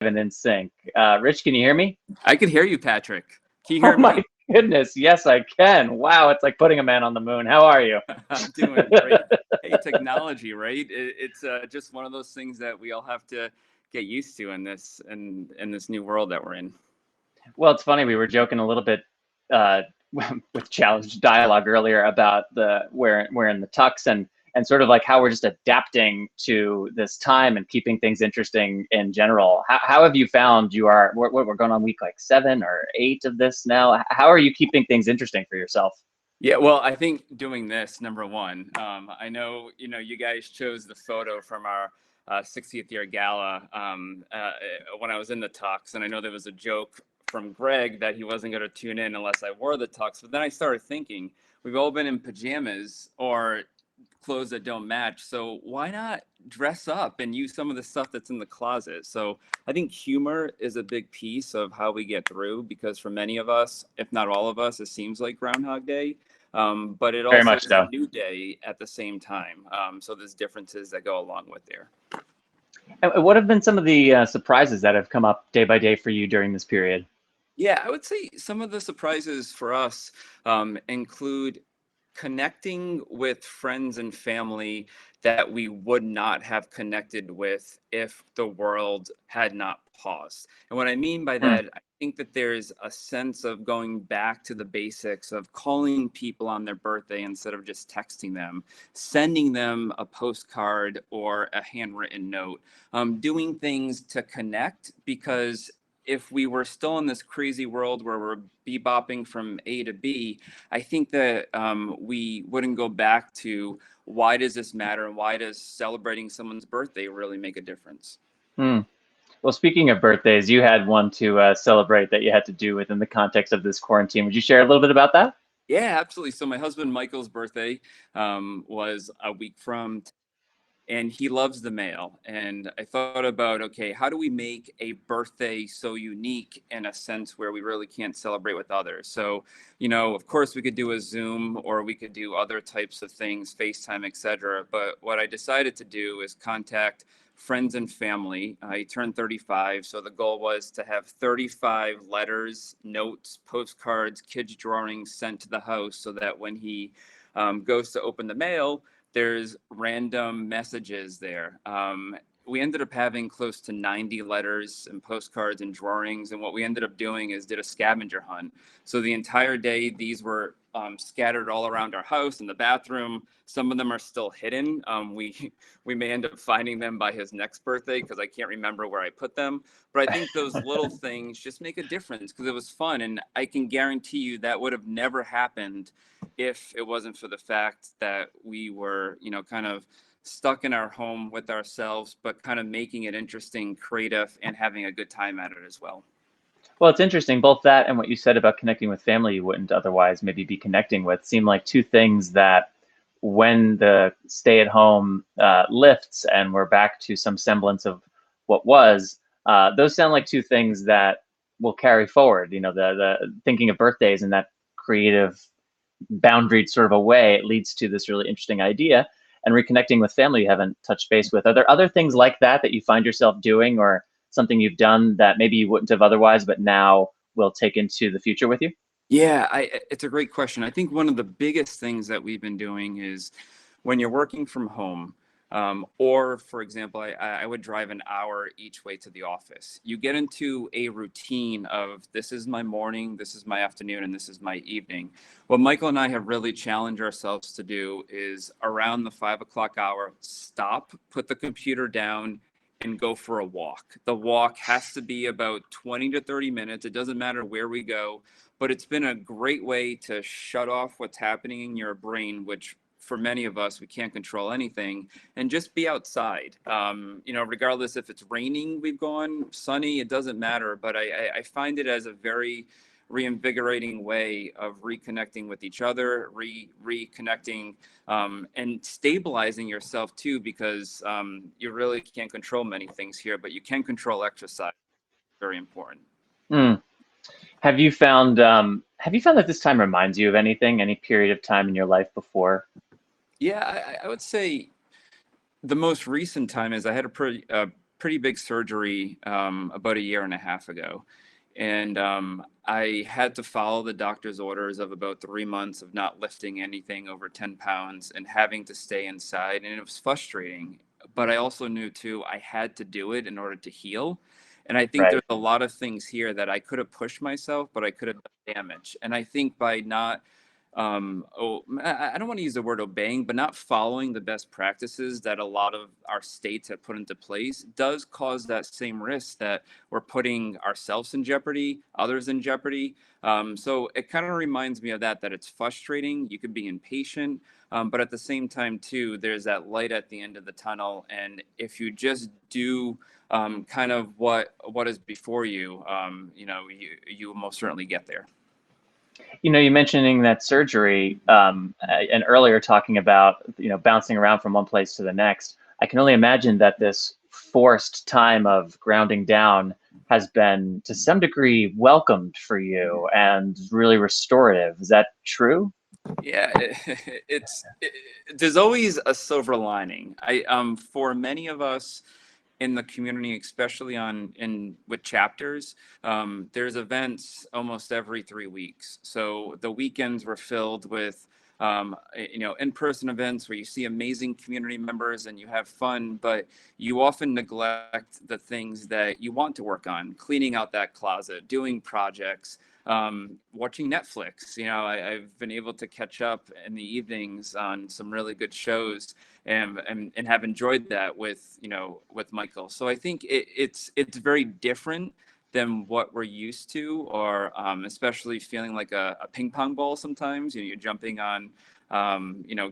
and in sync. Rich, can you hear me? I can hear you, Patrick. Can you Oh hear me? my goodness, yes, I can. Wow, it's like putting a man on the moon. How are you? I'm doing great. Hey, technology, right? It's just one of those things that we all have to get used to in this new world that we're in. Well, it's funny. We were joking a little bit uh, with challenge dialogue earlier about the wearing the tux and sort of like how we're just adapting to this time and keeping things interesting in general. How have you found we're going on week like 7 or 8 of this now? How are you keeping things interesting for yourself? Yeah, well, I think doing this, number one, I know, you guys chose the photo from our 60th year gala when I was in the tux, and I know there was a joke from Greg that he wasn't going to tune in unless I wore the tux. But then I started thinking, we've all been in pajamas or clothes that don't match. So why not dress up and use some of the stuff that's in the closet? So I think humor is a big piece of how we get through, because for many of us, if not all of us, it seems like Groundhog Day. But it Very also much is a so. new day at the same time. So there's differences that go along with there. And what have been some of the surprises that have come up day by day for you during this period? Yeah, I would say some of the surprises for us include connecting with friends and family that we would not have connected with if the world had not paused. And what I mean by Hmm. that, I think that there's a sense of going back to the basics of calling people on their birthday instead of just texting them, sending them a postcard or a handwritten note, doing things to connect, because if we were still in this crazy world where we're bebopping from A to B, I think that we wouldn't go back to why does this matter and why does celebrating someone's birthday really make a difference? Hmm. Well, speaking of birthdays, you had one to celebrate that you had to do within the context of this quarantine. Would you share a little bit about that? Yeah, absolutely. So my husband Michael's birthday was a week from, and he loves the mail. And I thought about, okay, how do we make a birthday so unique in a sense where we really can't celebrate with others? So, of course we could do a Zoom or we could do other types of things, FaceTime, etc. But what I decided to do is contact friends and family. He turned 35. So the goal was to have 35 letters, notes, postcards, kids' drawings sent to the house so that when he goes to open the mail, there's random messages there. We ended up having close to 90 letters and postcards and drawings. And what we ended up doing is did a scavenger hunt. So the entire day, these were scattered all around our house in the bathroom. Some of them are still hidden. We may end up finding them by his next birthday because I can't remember where I put them. But I think those little things just make a difference because it was fun. And I can guarantee you that would have never happened if it wasn't for the fact that we were, kind of stuck in our home with ourselves, but kind of making it interesting, creative, and having a good time at it as well. Well, it's interesting. Both that and what you said about connecting with family you wouldn't otherwise maybe be connecting with seem like two things that when the stay at home lifts and we're back to some semblance of what was, those sound like two things that will carry forward. The thinking of birthdays in that creative boundaried sort of a way, it leads to this really interesting idea. And reconnecting with family you haven't touched base with. Are there other things like that that you find yourself doing, or something you've done that maybe you wouldn't have otherwise, but now will take into the future with you? Yeah, it's a great question. I think one of the biggest things that we've been doing is when you're working from home, or for example, I would drive an hour each way to the office. You get into a routine of this is my morning, this is my afternoon, and this is my evening. What Michael and I have really challenged ourselves to do is around the 5 o'clock hour, stop, put the computer down, and go for a walk. The walk has to be about 20 to 30 minutes. It doesn't matter where we go, but it's been a great way to shut off what's happening in your brain, which for many of us, we can't control anything, and just be outside. Regardless if it's raining, we've gone sunny, it doesn't matter. But I find it as a very reinvigorating way of reconnecting with each other, reconnecting, and stabilizing yourself too, because you really can't control many things here, but you can control exercise. Very important. Mm. Have you found that this time reminds you of anything, any period of time in your life before? Yeah, I would say the most recent time is I had a pretty pretty big surgery about a year and a half ago. And I had to follow the doctor's orders of about 3 months of not lifting anything over 10 pounds and having to stay inside. And it was frustrating. But I also knew too, I had to do it in order to heal. And I think Right. there's a lot of things here that I could have pushed myself, but I could have done damage. And I think by not I don't want to use the word obeying, but not following the best practices that a lot of our states have put into place does cause that same risk that we're putting ourselves in jeopardy, others in jeopardy. So it kind of reminds me of that it's frustrating. You could be impatient, but at the same time, too, there's that light at the end of the tunnel. And if you just do kind of what is before you, you will most certainly get there. You mentioning that surgery, and earlier talking about, bouncing around from one place to the next. I can only imagine that this forced time of grounding down has been to some degree welcomed for you and really restorative. Is that true? Yeah, there's always a silver lining. For many of us in the community, especially in with chapters, there's events almost every 3 weeks. So the weekends were filled with in-person events where you see amazing community members and you have fun, but you often neglect the things that you want to work on, cleaning out that closet, doing projects, watching Netflix. I've been able to catch up in the evenings on some really good shows and have enjoyed that with Michael. So I think it's very different than what we're used to, or especially feeling like a ping pong ball sometimes. You're jumping on,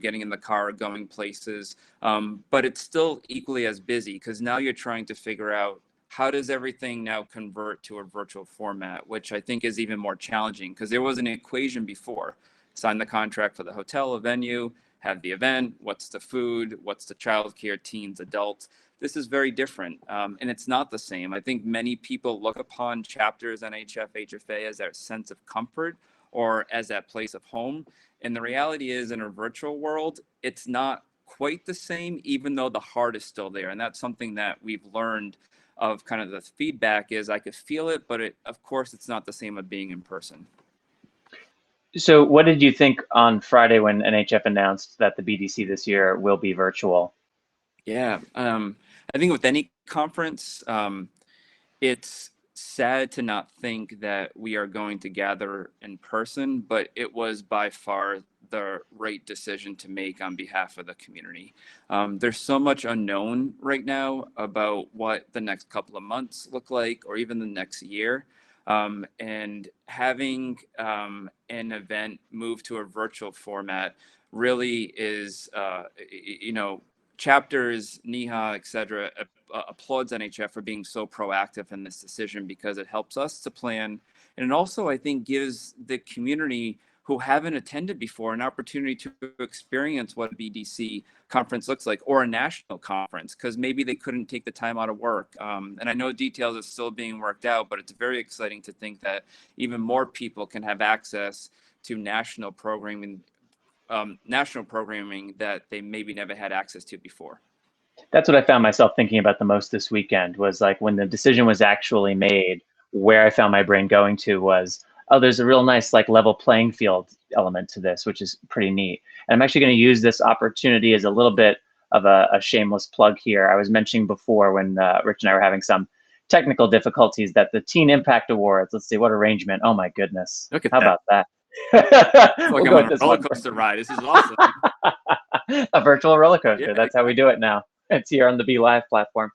getting in the car, going places, but it's still equally as busy because now you're trying to figure out how does everything now convert to a virtual format, which I think is even more challenging because there was an equation before. Sign the contract for the hotel, a venue, have the event, what's the food, what's the childcare, teens, adults. This is very different, and it's not the same. I think many people look upon chapters, NHF, HFA as that sense of comfort or as that place of home. And the reality is, in a virtual world, it's not quite the same, even though the heart is still there. And that's something that we've learned of kind of the feedback is I could feel it, but of course, it's not the same as being in person. So what did you think on Friday when NHF announced that the BDC this year will be virtual? Yeah, I think with any conference, it's sad to not think that we are going to gather in person, but it was by far the right decision to make on behalf of the community. There's so much unknown right now about what the next couple of months look like, or even the next year. And having an event move to a virtual format really is, chapters, NEHA, et cetera, applauds NHF for being so proactive in this decision because it helps us to plan. And it also, I think, gives the community who haven't attended before an opportunity to experience what a BDC conference looks like, or a national conference, because maybe they couldn't take the time out of work. And I know details are still being worked out, but it's very exciting to think that even more people can have access to national programming that they maybe never had access to before. That's what I found myself thinking about the most this weekend, was like when the decision was actually made, where I found my brain going to was, oh, there's a real nice like level playing field element to this, which is pretty neat. And I'm actually going to use this opportunity as a little bit of a shameless plug here. I was mentioning before when Rich and I were having some technical difficulties that the Teen Impact Awards, let's see, what arrangement. Oh my goodness. Look at How that. about that? It's like We'll I'm go on with a this roller one. coaster ride. This is awesome. A virtual roller Yeah, coaster. That's how we do it now. It's here on the Be Live platform.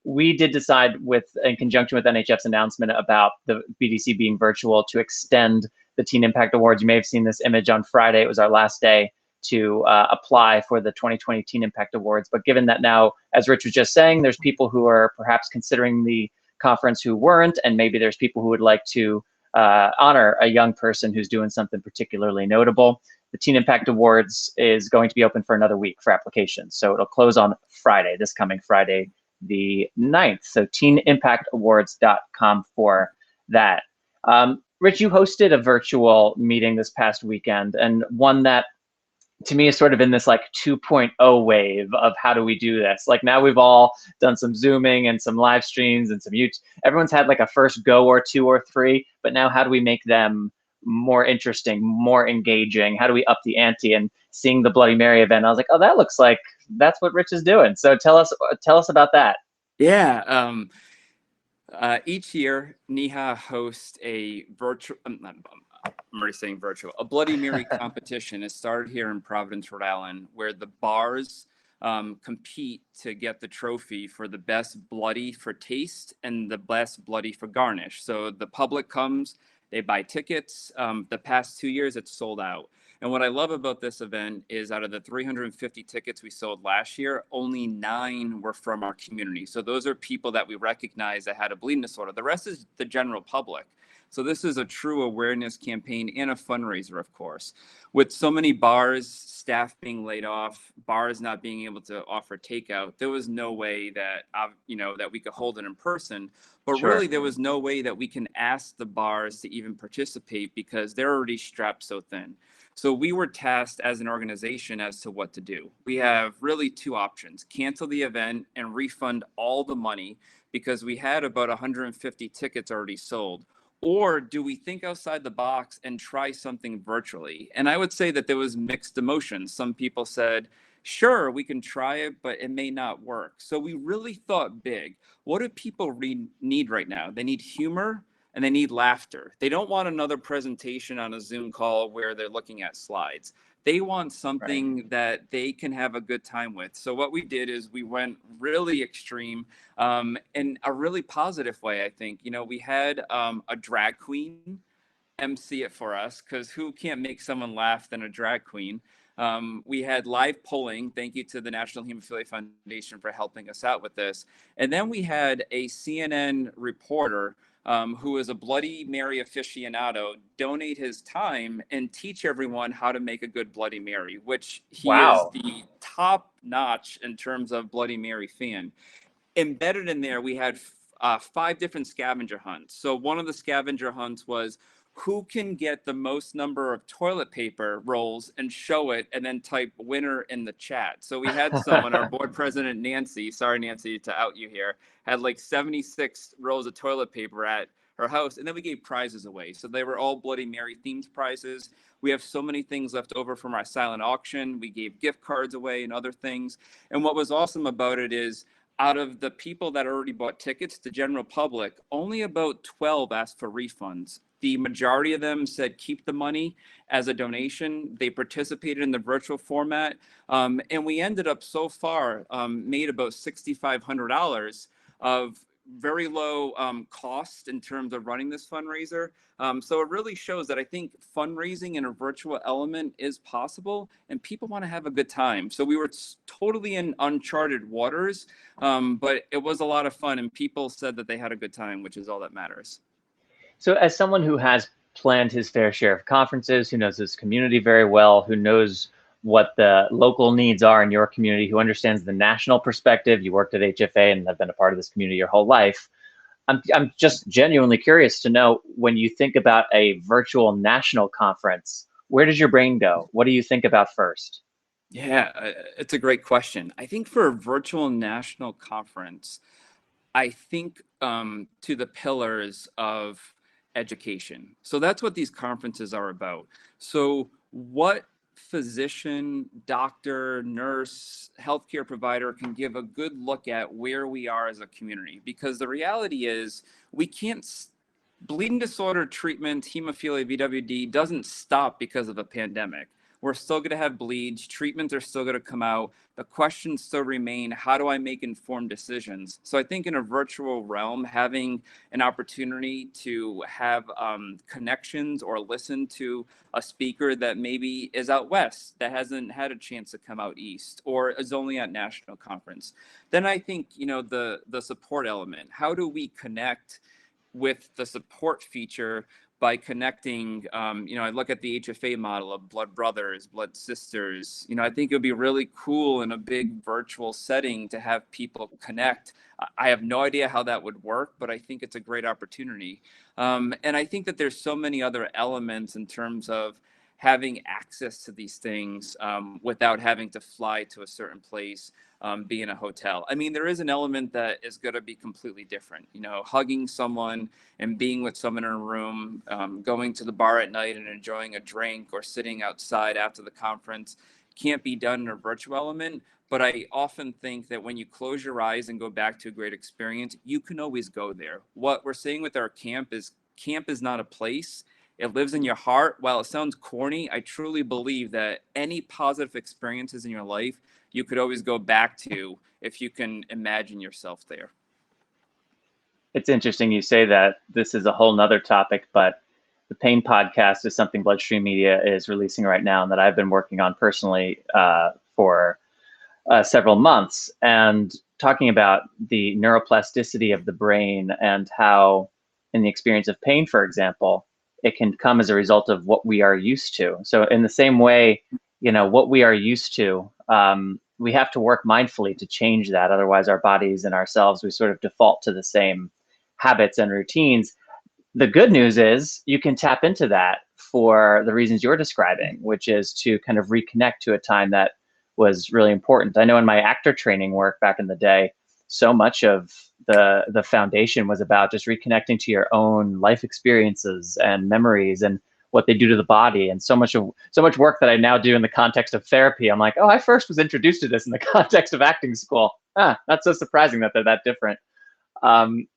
We did decide, in conjunction with NHF's announcement about the BDC being virtual, to extend the Teen Impact Awards. You may have seen this image on Friday. It was our last day to apply for the 2020 Teen Impact Awards. But given that now, as Rich was just saying, there's people who are perhaps considering the conference who weren't, and maybe there's people who would like to honor a young person who's doing something particularly notable. The Teen Impact Awards is going to be open for another week for applications. So it'll close on Friday, this coming Friday, the 9th. So teenimpactawards.com for that. Rich, you hosted a virtual meeting this past weekend, and one that to me is sort of in this like 2.0 wave of how do we do this. Like now we've all done some zooming and some live streams and some YouTube. Everyone's had like a first go or two or three, but now how do we make them more interesting, more engaging? How do we up the ante? And seeing the Bloody Mary event, I was like, oh, that looks like that's what Rich is doing. So tell us about that. Yeah. Each year, NIHA hosts a virtual, I'm already saying virtual, a Bloody Mary competition. It started here in Providence, Rhode Island, where the bars compete to get the trophy for the best bloody for taste and the best bloody for garnish. So the public comes, they buy tickets. The past 2 years, it's sold out. And what I love about this event is out of the 350 tickets we sold last year, only 9 were from our community. So those are people that we recognize that had a bleeding disorder. The rest is the general public. So this is a true awareness campaign and a fundraiser, of course. With so many bars, staff being laid off, bars not being able to offer takeout, there was no way that that we could hold it in person. But Sure. really, there was no way that we can ask the bars to even participate because they're already strapped so thin. So we were tasked as an organization as to what to do. We have really 2 options: cancel the event and refund all the money because we had about 150 tickets already sold. Or do we think outside the box and try something virtually? And I would say that there was mixed emotions. Some people said, sure, we can try it, but it may not work. So we really thought big. What do people need right now? They need humor and they need laughter. They don't want another presentation on a Zoom call where they're looking at slides. They want Right. something that they can have a good time with. So what we did is we went really extreme in a really positive way, I think. We had a drag queen MC it for us because who can't make someone laugh than a drag queen? We had live polling. Thank you to the National Hemophilia Foundation for helping us out with this. And then we had a CNN reporter who is a Bloody Mary aficionado donate his time and teach everyone how to make a good Bloody Mary, which he is Wow. the top notch in terms of Bloody Mary fan. Embedded in there, we had 5 different scavenger hunts. So one of the scavenger hunts was who can get the most number of toilet paper rolls and show it and then type winner in the chat. So we had someone, our board president, Nancy, sorry, Nancy, to out you here, had like 76 rolls of toilet paper at her house. And then we gave prizes away. So they were all Bloody Mary themed prizes. We have so many things left over from our silent auction. We gave gift cards away and other things. And what was awesome about it is out of the people that already bought tickets, the general public, only about 12 asked for refunds. The majority of them said keep the money as a donation. They participated in the virtual format. And we ended up so far made about $6,500 of very low cost in terms of running this fundraiser. So it really shows that I think fundraising in a virtual element is possible and people want to have a good time. So we were totally in uncharted waters, but it was a lot of fun and people said that they had a good time, which is all that matters. So, as someone who has planned his fair share of conferences, who knows his community very well, who knows what the local needs are in your community, who understands the national perspective, you worked at HFA and have been a part of this community your whole life. I'm just genuinely curious to know when you think about a virtual national conference, where does your brain go? What do you think about first? Yeah, it's a great question. I think for a virtual national conference, I think to the pillars of education. So that's what these conferences are about. So, what physician, doctor, nurse, healthcare provider can give a good look at where we are as a community? Because the reality is, we can't. Bleeding disorder treatment, hemophilia, VWD doesn't stop because of a pandemic. We're still going to have bleeds. Treatments are still going to come out. The questions still remain, how do I make informed decisions? So I think in a virtual realm, having an opportunity to have connections or listen to a speaker that maybe is out west, that hasn't had a chance to come out east, or is only at national conference, then I think, the support element, how do we connect with the support feature by connecting, I look at the HFA model of blood brothers, blood sisters. I think it would be really cool in a big virtual setting to have people connect. I have no idea how that would work, but I think it's a great opportunity. And I think that there's so many other elements in terms of having access to these things without having to fly to a certain place, be in a hotel. I mean, there is an element that is going to be completely different. You know, hugging someone and being with someone in a room, going to the bar at night and enjoying a drink, or sitting outside after the conference can't be done in a virtual element. But I often think that when you close your eyes and go back to a great experience, you can always go there. What we're saying with our camp is not a place. It lives in your heart. While it sounds corny, I truly believe that any positive experiences in your life, you could always go back to if you can imagine yourself there. It's interesting you say that. This is a whole nother topic, but the Pain podcast is something BloodStream Media is releasing right now and that I've been working on personally for several months, and talking about the neuroplasticity of the brain and how, in the experience of pain, for example, it can come as a result of what we are used to. So, in the same way, what we are used to, we have to work mindfully to change that. Otherwise, our bodies and ourselves, we sort of default to the same habits and routines. The good news is you can tap into that for the reasons you're describing, which is to kind of reconnect to a time that was really important. I know in my actor training work back in the day, so much of the foundation was about just reconnecting to your own life experiences and memories and what they do to the body. And so much work that I now do in the context of therapy, I'm like, oh, I first was introduced to this in the context of acting school. That's so surprising that they're that different. Um,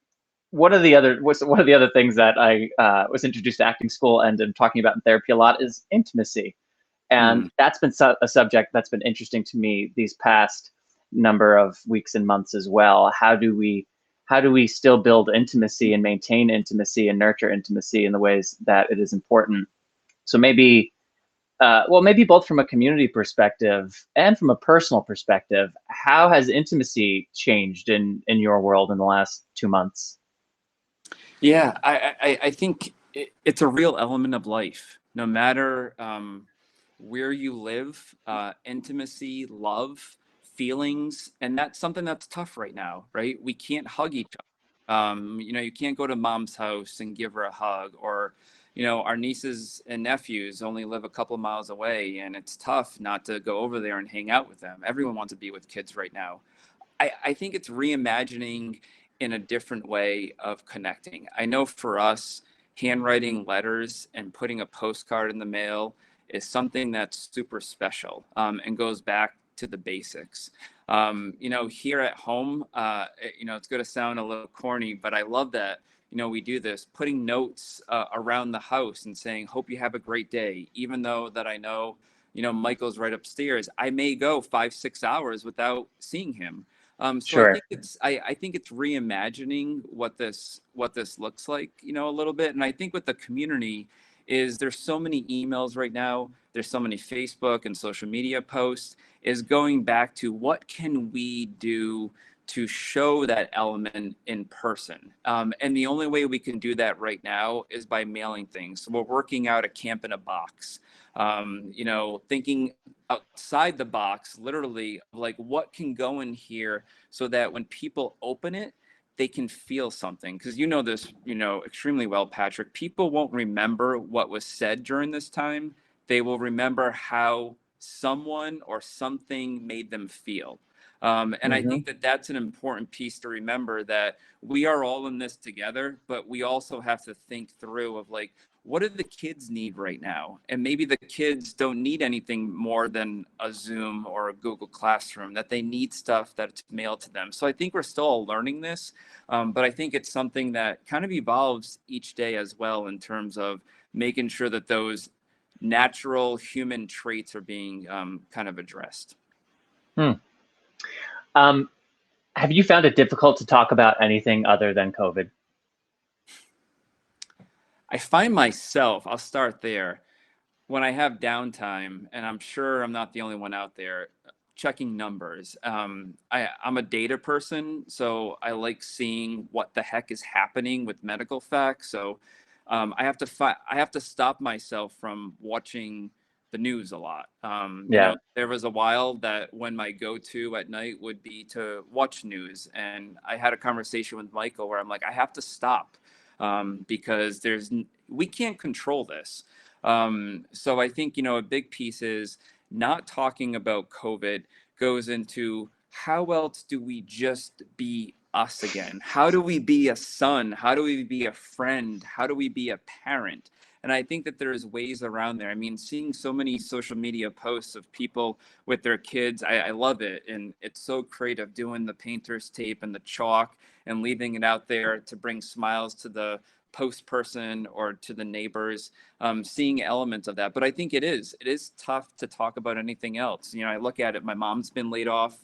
one of the other things that I was introduced to acting school and am talking about in therapy a lot is intimacy, and Mm. that's been a subject that's been interesting to me these past number of weeks and months as well. How do we still build intimacy and maintain intimacy and nurture intimacy in the ways that it is important? So maybe, maybe both from a community perspective and from a personal perspective, how has intimacy changed in your world in the last 2 months? Yeah, I think it's a real element of life. No matter where you live, intimacy, love, feelings, and that's something that's tough right now, right? We can't hug each other. You can't go to mom's house and give her a hug, or our nieces and nephews only live a couple miles away, and it's tough not to go over there and hang out with them. Everyone wants to be with kids right now. I think it's reimagining in a different way of connecting. I know for us, handwriting letters and putting a postcard in the mail is something that's super special, and goes back to the basics. Here at home, it's going to sound a little corny, but I love that. We do this, putting notes around the house and saying, "Hope you have a great day," even though that I know, Michael's right upstairs. I may go 5, 6 hours without seeing him. So I Sure. think it's reimagining what this looks like, a little bit. And I think with the community is there's so many emails right now, there's so many Facebook and social media posts, is going back to what can we do to show that element in person. And the only way we can do that right now is by mailing things. So we're working out a camp in a box, thinking outside the box, literally, like what can go in here so that when people open it, they can feel something. Because this, extremely well, Patrick. People won't remember what was said during this time. They will remember how someone or something made them feel. And I Hmm. think that that's an important piece to remember, that we are all in this together, but we also have to think through of like, what do the kids need right now? And maybe the kids don't need anything more than a Zoom or a Google Classroom, that they need stuff that's mailed to them. So I think we're still learning this, but I think it's something that kind of evolves each day as well, in terms of making sure that those natural human traits are being kind of addressed. Hmm. Um, have you found it difficult to talk about anything other than COVID? I find myself, I'll start there, when I have downtime, and I'm sure I'm not the only one out there, checking numbers. I'm a data person, so I like seeing what the heck is happening with medical facts. So I have to stop myself from watching the news a lot. Yeah. There was a while that when my go-to at night would be to watch news, and I had a conversation with Michael where I'm like, I have to stop, because we can't control this. So I think, a big piece is not talking about COVID goes into how else do we just be us again? How do we be a son? How do we be a friend? How do we be a parent? And I think that there's ways around there. I mean, seeing so many social media posts of people with their kids, I love it. And it's so creative doing the painter's tape and the chalk and leaving it out there to bring smiles to the post person or to the neighbors, seeing elements of that. But I think it is tough to talk about anything else. I look at it, my mom's been laid off.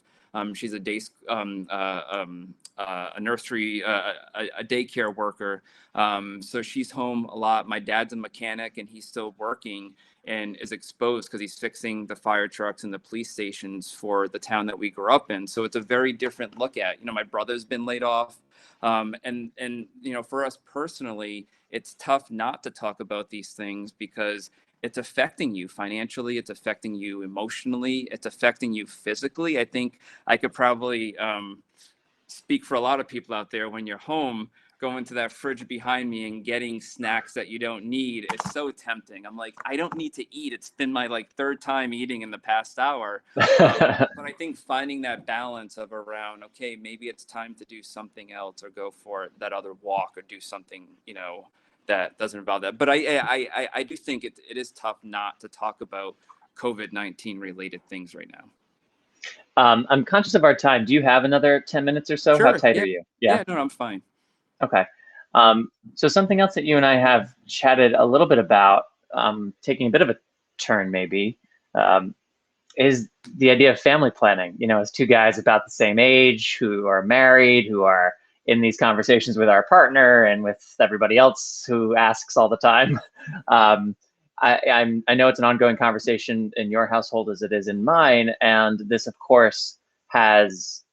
She's a nursery, a daycare worker. So she's home a lot. My dad's a mechanic and he's still working and is exposed because he's fixing the fire trucks and the police stations for the town that we grew up in. So it's a very different look at, my brother's been laid off. And for us personally, it's tough not to talk about these things because it's affecting you financially, it's affecting you emotionally, it's affecting you physically. I think I could probably speak for a lot of people out there. When you're home, going to that fridge behind me and getting snacks that you don't need is so tempting. I'm like, I don't need to eat. It's been my third time eating in the past hour. But I think finding that balance of around, okay, maybe it's time to do something else or go for that other walk or do something, that doesn't involve that. But I do think it is tough not to talk about COVID-19 related things right now. I'm conscious of our time. Do you have another 10 minutes or so? How Sure. tight Yeah. are you? Yeah. Yeah. No, I'm fine. Okay. So something else that you and I have chatted a little bit about, taking a bit of a turn maybe, um, is the idea of family planning. As two guys about the same age who are married, who are in these conversations with our partner and with everybody else who asks all the time. Um, I know it's an ongoing conversation in your household as it is in mine, and this, of course, has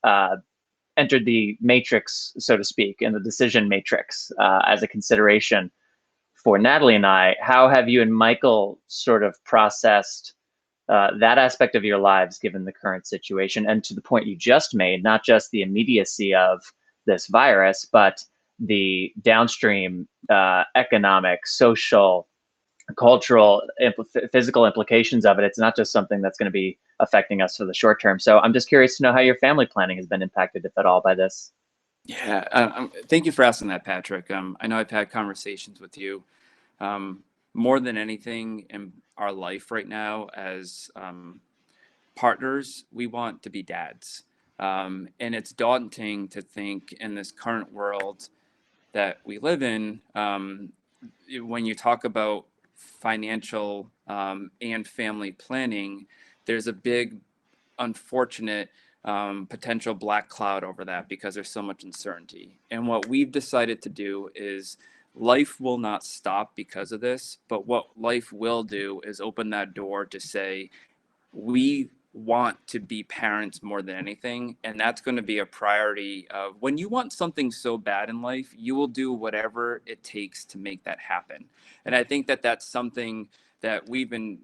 entered the matrix, so to speak, in the decision matrix as a consideration for Natalie and I. How have you and Michael sort of processed that aspect of your lives given the current situation? And to the point you just made, not just the immediacy of this virus, but the downstream economic, social, cultural, physical implications of it. It's not just something that's going to be affecting us for the short term. So I'm just curious to know how your family planning has been impacted, if at all, by this. Yeah, thank you for asking that, Patrick. I know I've had conversations with you. More than anything in our life right now, as partners, we want to be dads. And it's daunting to think in this current world that we live in, when you talk about financial and family planning, there's a big unfortunate potential black cloud over that because there's so much uncertainty. And what we've decided to do is life will not stop because of this, but what life will do is open that door to say, we want to be parents more than anything, and that's going to be a priority. Of when you want something so bad in life, you will do whatever it takes to make that happen. And I think that that's something that we've been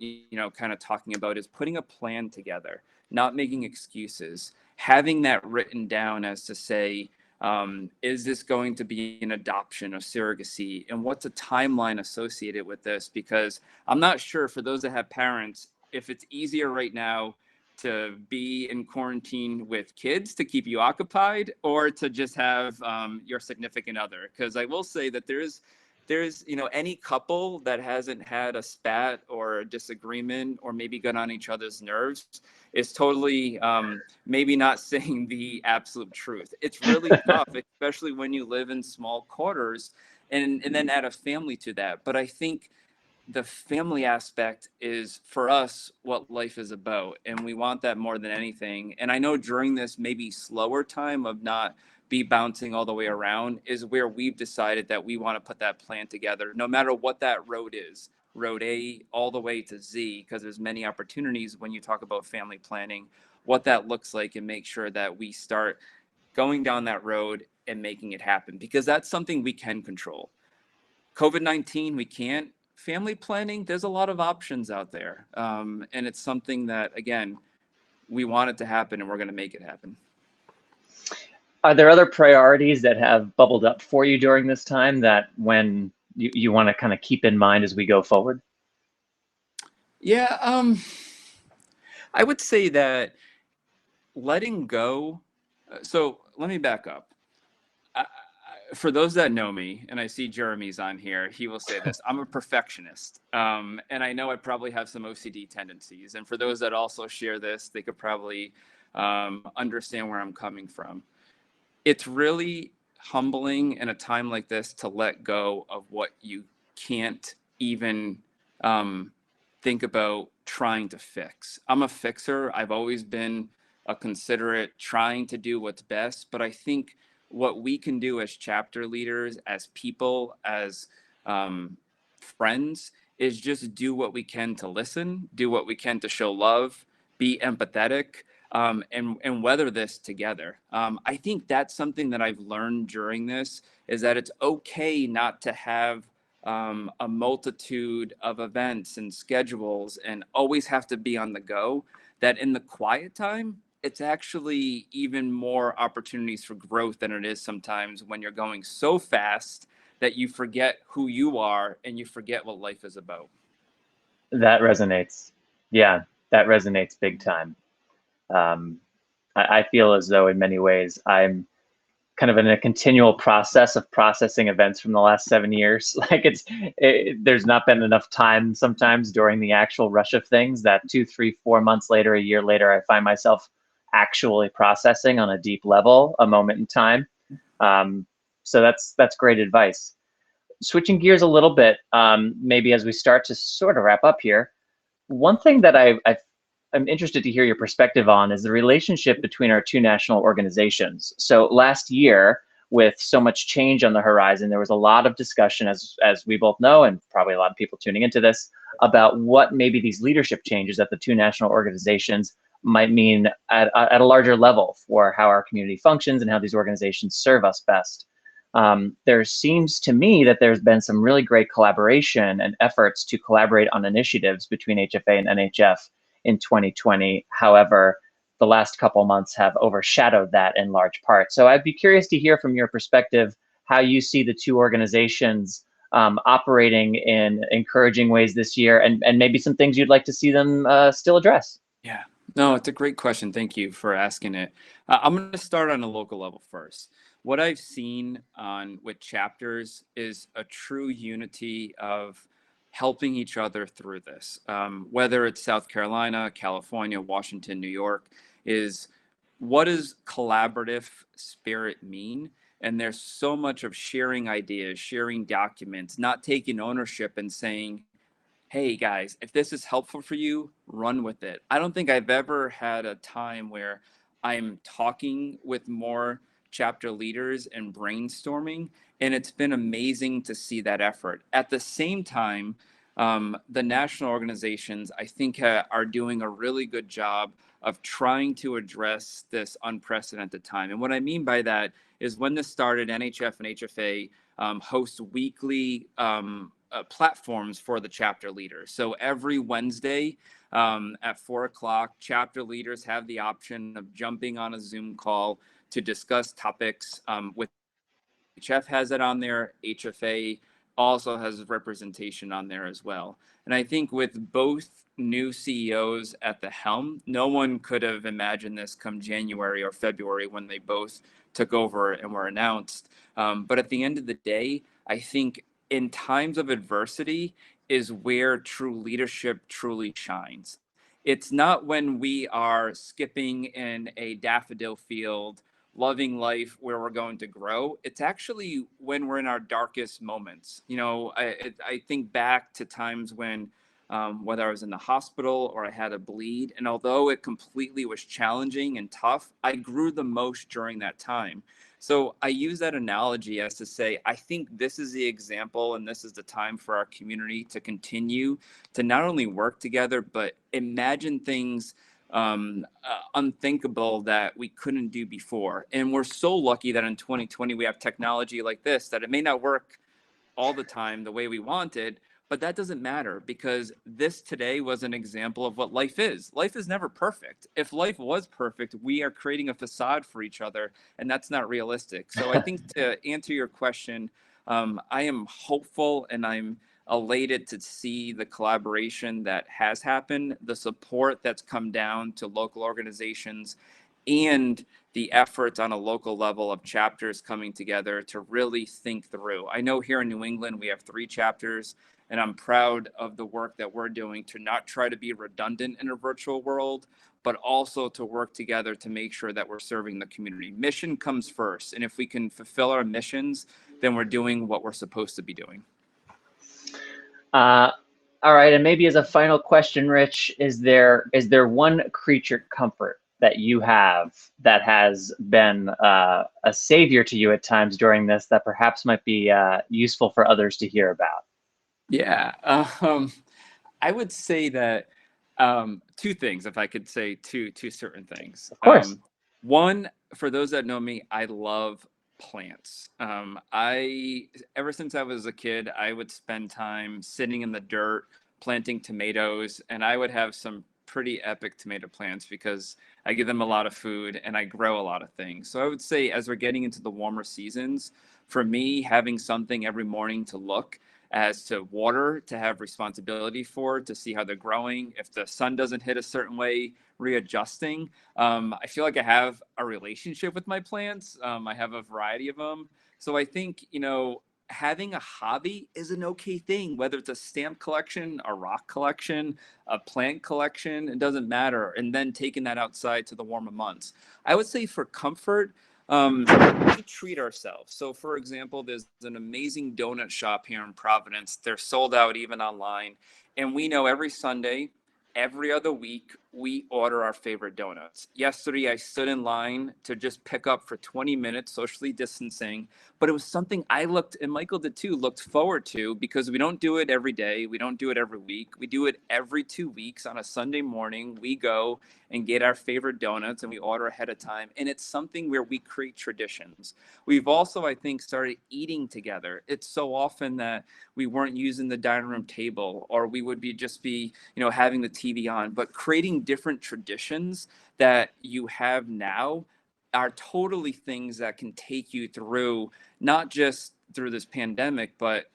kind of talking about, is putting a plan together, not making excuses, having that written down as to say, is this going to be an adoption, a surrogacy, and what's a timeline associated with this? Because I'm not sure, for those that have parents, if it's easier right now to be in quarantine with kids to keep you occupied, or to just have your significant other. Because I will say that there's any couple that hasn't had a spat or a disagreement or maybe got on each other's nerves is totally maybe not saying the absolute truth. It's really tough, especially when you live in small quarters, and then add a family to that. But I think the family aspect is, for us, what life is about, and we want that more than anything. And I know during this maybe slower time of not be bouncing all the way around is where we've decided that we want to put that plan together, no matter what that road is, road A all the way to Z, because there's many opportunities when you talk about family planning, what that looks like, and make sure that we start going down that road and making it happen, because that's something we can control. COVID-19, we can't. Family planning, there's a lot of options out there. And it's something that, again, we want it to happen, and we're going to make it happen. Are there other priorities that have bubbled up for you during this time that when you want to kind of keep in mind as we go forward? Yeah, I would say that letting go. So let me back up. For those that know me, and I see Jeremy's on here, he will say this: I'm a perfectionist, and I know I probably have some OCD tendencies. And for those that also share this, they could probably understand where I'm coming from. It's really humbling in a time like this to let go of what you can't even um, think about trying to fix. I'm a fixer. I've always been a considerate, trying to do what's best. But I think what we can do as chapter leaders, as people, as um, friends, is just do what we can to listen, do what we can to show love, be empathetic, and weather this together. I think that's something that I've learned during this, is that it's okay not to have a multitude of events and schedules and always have to be on the go. That in the quiet time, it's actually even more opportunities for growth than it is sometimes when you're going so fast that you forget who you are and you forget what life is about. That resonates. Yeah, that resonates big time. Um, I feel as though in many ways I'm kind of in a continual process of processing events from the last 7 years. Like there's not been enough time sometimes during the actual rush of things that 2, 3, 4 months later, a year later, I find myself actually processing on a deep level a moment in time. Um, so that's great advice. Switching gears a little bit, maybe as we start to sort of wrap up here, one thing that I'm interested to hear your perspective on is the relationship between our two national organizations. So last year, with so much change on the horizon, there was a lot of discussion, as we both know, and probably a lot of people tuning into this, about what maybe these leadership changes at the two national organizations might mean at a larger level for how our community functions and how these organizations serve us best. There seems to me that there's been some really great collaboration and efforts to collaborate on initiatives between HFA and NHF in 2020. However, the last couple months have overshadowed that in large part. So I'd be curious to hear from your perspective how you see the two organizations operating in encouraging ways this year, and maybe some things you'd like to see them still address. Yeah, no, it's a great question. Thank you for asking it. I'm going to start on a local level first. What I've seen on with chapters is a true unity of helping each other through this. Whether it's South Carolina, California, Washington, New York, is what does collaborative spirit mean? And there's so much of sharing ideas, sharing documents, not taking ownership and saying, hey guys, if this is helpful for you, run with it. I don't think I've ever had a time where I'm talking with more chapter leaders and brainstorming, and it's been amazing to see that effort. At the same time, the national organizations, I think, are doing a really good job of trying to address this unprecedented time. And what I mean by that is when this started, NHF and HFA host weekly platforms for the chapter leaders. So every Wednesday at 4 o'clock, chapter leaders have the option of jumping on a Zoom call to discuss topics with HF has it on there. HFA also has representation on there as well. And I think with both new CEOs at the helm, no one could have imagined this come January or February when they both took over and were announced. But at the end of the day, I think in times of adversity is where true leadership truly shines. It's not when we are skipping in a daffodil field loving life where we're going to grow. It's actually when we're in our darkest moments. You know, I think back to times when, whether I was in the hospital or I had a bleed, and although it completely was challenging and tough, I grew the most during that time. So I use that analogy as to say, I think this is the example and this is the time for our community to continue to not only work together, but imagine things unthinkable that we couldn't do before. And we're so lucky that in 2020 we have technology like this that it may not work all the time the way we wanted, but that doesn't matter because this today was an example of what life is. Life is never perfect. If life was perfect, we are creating a facade for each other, and that's not realistic. So I think to answer your question, I am hopeful and I'm elated to see the collaboration that has happened, the support that's come down to local organizations, and the efforts on a local level of chapters coming together to really think through. I know here in New England, we have 3 chapters, and I'm proud of the work that we're doing to not try to be redundant in a virtual world, but also to work together to make sure that we're serving the community. Mission comes first. And if we can fulfill our missions, then we're doing what we're supposed to be doing. All right, and maybe as a final question, Rich, is there one creature comfort that you have that has been a savior to you at times during this that perhaps might be useful for others to hear about? Yeah, I would say that 2 things, if I could say two certain things. Of course. One, for those that know me, I love plants. I ever since I was a kid, I would spend time sitting in the dirt planting tomatoes, and I would have some pretty epic tomato plants because I give them a lot of food and I grow a lot of things. So I would say as we're getting into the warmer seasons, for me, having something every morning to look as to water, to have responsibility for, to see how they're growing. If the sun doesn't hit a certain way, readjusting. I feel like I have a relationship with my plants. I have a variety of them. So I think, having a hobby is an okay thing, whether it's a stamp collection, a rock collection, a plant collection, it doesn't matter. And then taking that outside to the warmer months. I would say for comfort, we treat ourselves. So, for example, there's an amazing donut shop here in Providence. They're sold out even online. And we know every Sunday, every other week, we order our favorite donuts. Yesterday, I stood in line to just pick up for 20 minutes, socially distancing. But it was something I looked, and Michael did too, looked forward to because we don't do it every day. We don't do it every week. We do it every 2 weeks on a Sunday morning. We go and get our favorite donuts and we order ahead of time. And it's something where we create traditions. We've also, I think, started eating together. It's so often that we weren't using the dining room table or we would be having the TV on, but creating different traditions that you have now are totally things that can take you through, not just through this pandemic, but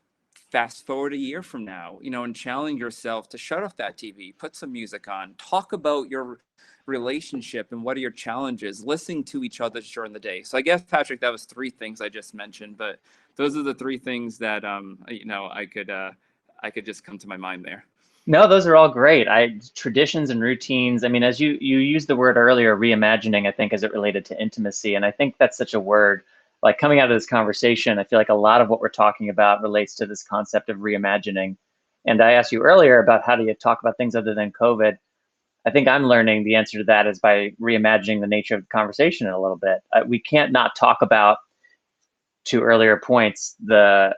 fast forward a year from now, and challenge yourself to shut off that TV, put some music on, talk about your relationship and what are your challenges, listening to each other during the day. So I guess, Patrick, that was 3 things I just mentioned, but those are the 3 things that, I could just come to my mind there. No, those are all great. Traditions and routines. I mean, as you used the word earlier, reimagining, I think, as it related to intimacy. And I think that's such a word, like coming out of this conversation, I feel like a lot of what we're talking about relates to this concept of reimagining. And I asked you earlier about how do you talk about things other than COVID. I think I'm learning the answer to that is by reimagining the nature of the conversation a little bit. We can't not talk about, to earlier points, the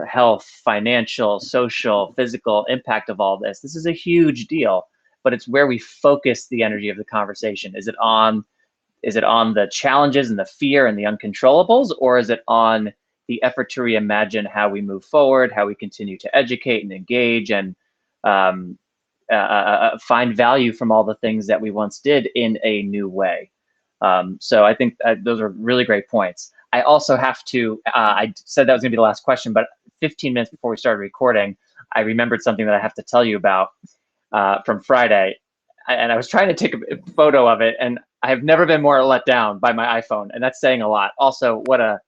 health, financial, social, physical impact of all this. This is a huge deal, but it's where we focus the energy of the conversation. Is it on the challenges and the fear and the uncontrollables, or is it on the effort to reimagine how we move forward, how we continue to educate and engage and find value from all the things that we once did in a new way? So I think those are really great points. I also have to, I said that was gonna be the last question, but 15 minutes before we started recording, I remembered something that I have to tell you about from Friday. And I was trying to take a photo of it, and I have never been more let down by my iPhone, and that's saying a lot. Also, what a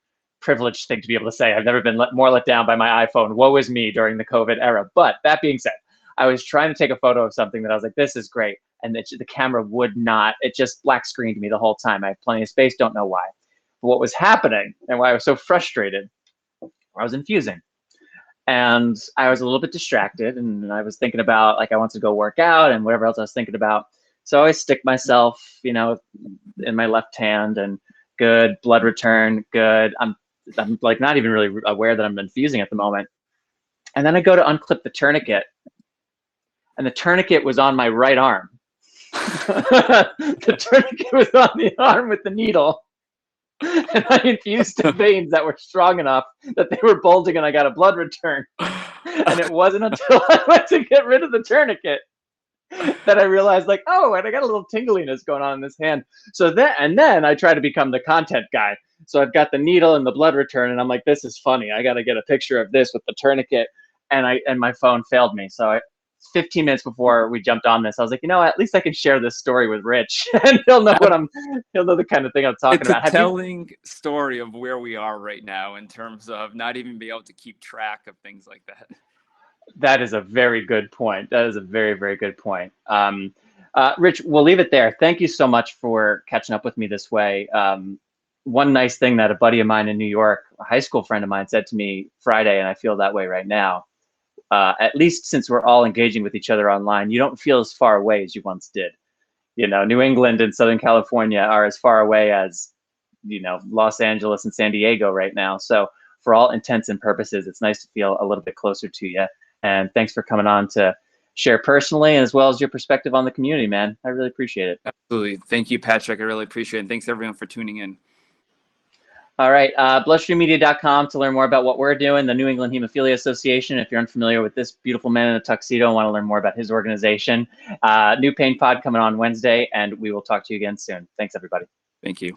privileged thing to be able to say. I've never been more let down by my iPhone. Woe is me during the COVID era. But that being said, I was trying to take a photo of something that I was like, this is great. And the camera would not, it just black screened me the whole time. I have plenty of space, don't know why. But what was happening and why I was so frustrated, I was infusing. And I was a little bit distracted, and I was thinking about, like, I wanted to go work out and whatever else I was thinking about. So I stick myself, in my left hand, and good, blood return, good. I'm like not even really aware that I'm infusing at the moment. And then I go to unclip the tourniquet, and the tourniquet was on my right arm. The tourniquet was on the arm with the needle. And I infused the veins that were strong enough that they were bulging, and I got a blood return. And it wasn't until I went to get rid of the tourniquet that I realized, like, oh, and I got a little tingliness going on in this hand. So then I try to become the content guy. So I've got the needle and the blood return, and I'm like, this is funny. I got to get a picture of this with the tourniquet. and my phone failed me. So 15 minutes before we jumped on this, I was like, at least I can share this story with Rich, and he'll know the kind of thing I'm talking It's a about. telling story of where we are right now in terms of not even be able to keep track of things like that. That is a very good point. That is a very, very good point. Rich, we'll leave it there. Thank you so much for catching up with me this way. One nice thing that a buddy of mine in New York, a high school friend of mine, said to me Friday, and I feel that way right now. At least since we're all engaging with each other online, you don't feel as far away as you once did. New England and Southern California are as far away as, Los Angeles and San Diego right now. So for all intents and purposes, it's nice to feel a little bit closer to you. And thanks for coming on to share personally as well as your perspective on the community, man. I really appreciate it. Absolutely. Thank you, Patrick. I really appreciate it. And thanks everyone for tuning in. All right, bloodstreammedia.com to learn more about what we're doing, the New England Hemophilia Association. If you're unfamiliar with this beautiful man in a tuxedo and want to learn more about his organization, New Pain Pod coming on Wednesday, and we will talk to you again soon. Thanks, everybody. Thank you.